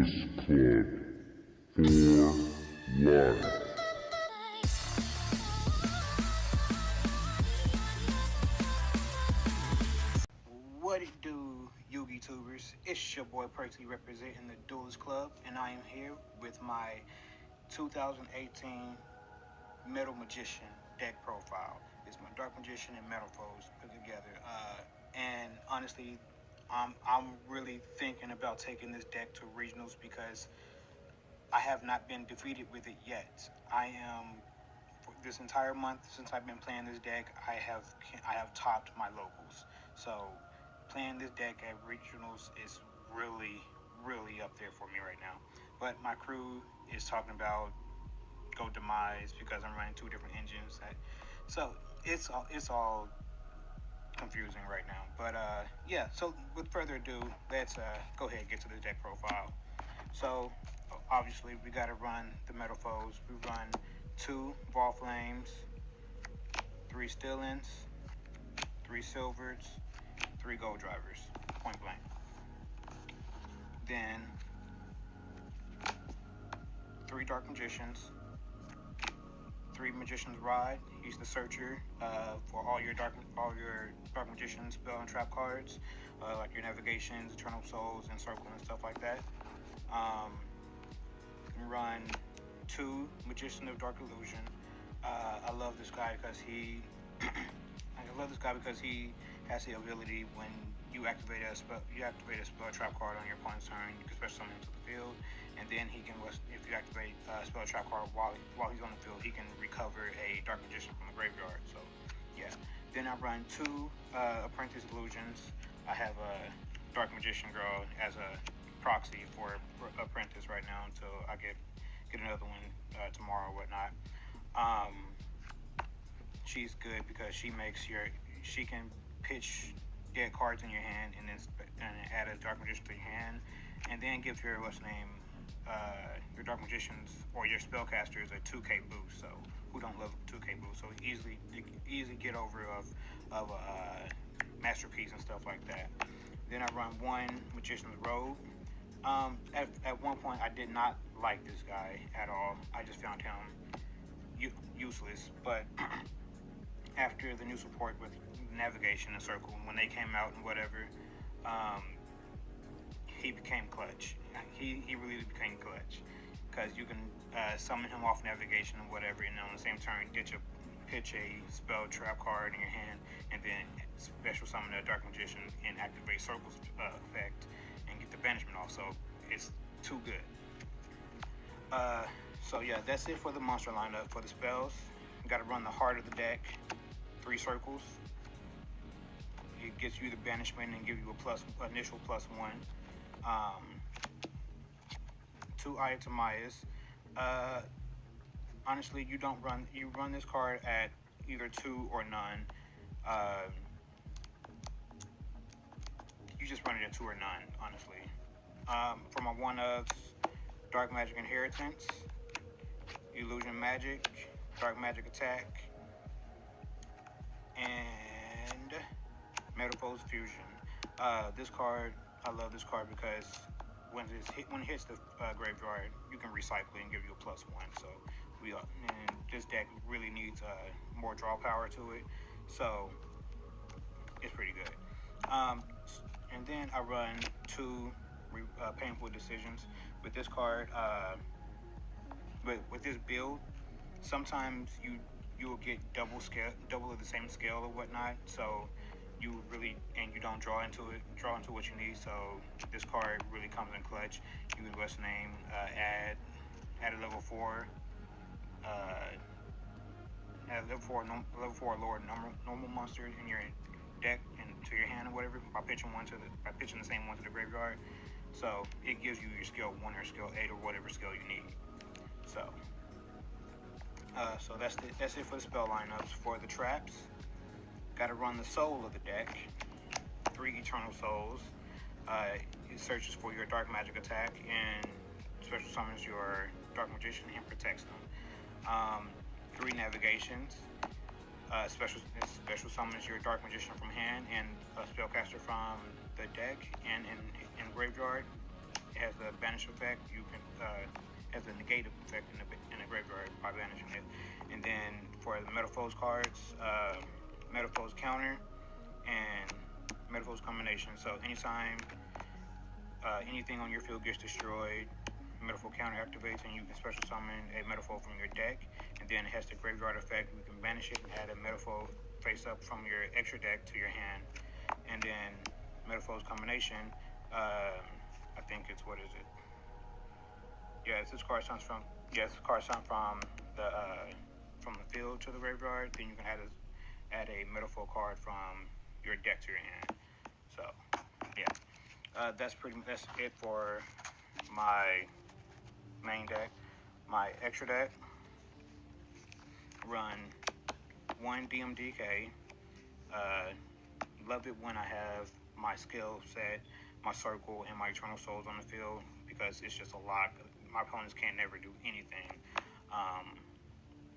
Club for life. What it do, Yugi tubers? It's your boy Percy representing the Duelist Club, and I am here with my 2018 Metal Magician deck profile. It's my Dark Magician and Metalfoes put together. And honestly, I'm really thinking about taking this deck to regionals because I have not been defeated with it yet. I am for this entire month since I've been playing this deck. I have topped my locals. So playing this deck at regionals is really up there for me right now. But my crew is talking about go demise because I'm running two different engines. So it's all confusing right now. But yeah. So with further ado, let's go ahead and get to the deck profile. So obviously we got to run the Metalfoes. We run 2 Brawl Flames, 3 Stillins, 3 Silvers, 3 Gold Drivers, point blank. Then 3 Dark Magicians, 3 Magician's Ride. He's the searcher for all your Dark Magician spell and trap cards, like your Navigations, Eternal Souls, and Circle and stuff like that. Run 2 Magician of Dark Illusion. I love this guy because he has the ability when you activate a spell trap card on your opponent's turn, you can special summon him to the field, and then he can, if you activate a spell trap card while he's on the field, he can recover a Dark Magician from the graveyard. So yeah. Then I run 2 Apprentice Illusions. I have a Dark Magician girl as a proxy for Apprentice right now until I get another one tomorrow or whatnot. She's good because she can pitch dead cards in your hand and then add a Dark Magician to your hand, and then give your your Dark Magicians or your spellcasters a 2K boost. So who don't love a 2K boost? So easily get over of Masterpiece and stuff like that. Then I run 1 Magician's Robe. At one point I did not like this guy at all. I just found him useless, but after the new support with Navigation and Circle, when they came out and whatever, he became clutch. He really became clutch because you can summon him off Navigation and whatever, and on the same turn pitch a spell trap card in your hand, and then special summon a Dark Magician and activate Circle's effect and get the banishment off. So it's too good. So yeah, that's it for the monster lineup. For the spells, you got to run the heart of the deck, 3 circles. It gets you the banishment and give you a initial +1. 2 Ayatamiyas. Honestly, you run this card at either 2 or none. You just run it at 2 or none, honestly. For my 1-ofs, Dark Magic Inheritance, Illusion Magic, Dark Magic Attack, and Metalfoes Fusion. This card, I love this card because when it hits the graveyard, you can recycle it and give you a +1. So and this deck really needs more draw power to it, so it's pretty good. And then I run 2 Painful Decisions with this card. With this build, sometimes you'll get double of the same scale or whatnot. So you don't draw into what you need. So this card really comes in clutch. You would add a level 4. Add a level 4 lower normal monster in your deck and to your hand or whatever by pitching the same one to the graveyard. So it gives you your skill 1 or skill 8 or whatever skill you need. So that's it for the spell lineups. For the traps, got to run the soul of the deck, 3 Eternal Souls. It searches for your Dark Magic Attack and special summons your Dark Magician and protects them. 3 Navigations. Special summons your Dark Magician from hand and a spellcaster from the deck and in graveyard. has a banish effect. You can has a negative effect in the graveyard by banishing it. And then for the Metalfoes cards, Metalfoes counter and Metalfoes combination. So anytime anything on your field gets destroyed, Metalfoe counter activates, and you can special summon a Metalfoe from your deck, and then it has the graveyard effect. You can banish it and add a Metalfoe face up from your extra deck to your hand. And then Metalfoes combination, I think it's, what is it? Yeah, it's this card comes from, yes, this card comes from the field to the graveyard. Then you can add a Metalfoe card from your deck to your hand. So yeah, that's it for my main deck. My extra deck run 1 DMDK. Love it when I have my skill set, my circle, and my eternal souls on the field, because it's just a lot. My opponents can't never do anything.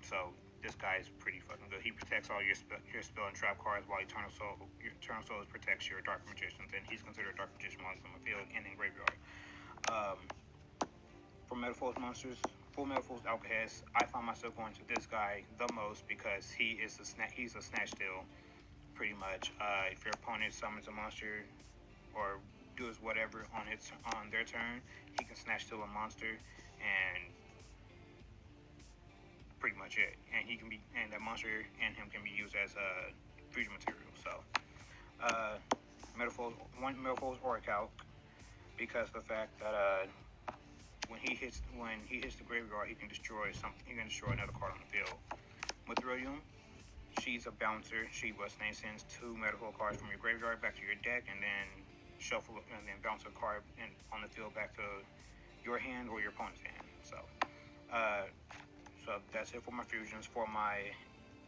So this guy is pretty fucking good. He protects all your spell and trap cards, while Eternal Souls protects your Dark Magicians, and he's considered a Dark Magician once on the field and in graveyard. For Metalfoes monsters, full Metalfoes Alcahest, I find myself going to this guy the most because he's a snatch steal, pretty much. If your opponent summons a monster or does whatever on their turn, he can snatch steal a monster, and pretty much it. And that monster and him can be used as a fusion material. So Metalfoes Orichalc, because the fact that when he hits the graveyard, he can destroy another card on the field. Mithrillium, she's a bouncer. She sends 2 Metalfoes cards from your graveyard back to your deck, and then shuffle and then bounce a card on the field back to your hand or your opponent's hand. So that's it for my fusions. For my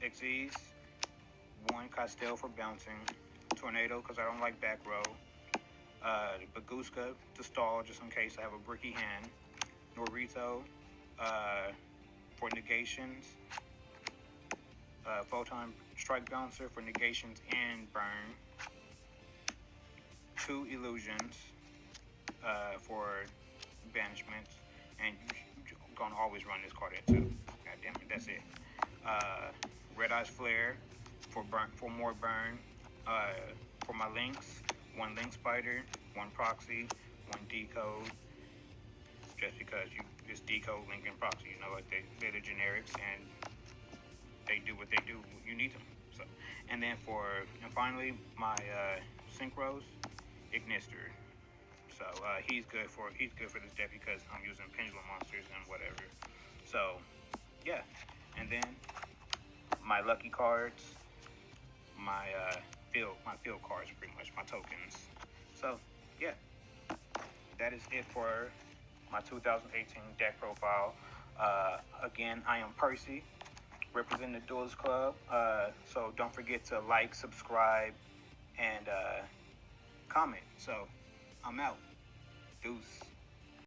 XEs, 1 Castell for bouncing, Tornado because I don't like back row, Baguska to stall just in case I have a bricky hand, Norito for negations, Photon Strike Bouncer for negations and burn, 2 Illusions for banishments, and you're gonna always run this card at 2. God damn it, that's it. Red Eyes Flare for more burn. For my links, 1 Link Spider, 1 Proxy, 1 Decode. Just because it's Decode, Link, and Proxy, like they're the generics, and they do what they do. You need them. So, and finally, my Synchros, Ignister. So he's good for this deck because I'm using pendulum monsters and whatever. So yeah, and then my lucky cards, my field cards, pretty much my tokens. So yeah, that is it for my 2018 deck profile. Again, I am Percy, representing the Duelist Club. So don't forget to like, subscribe, and comment. So I'm out. Deuce.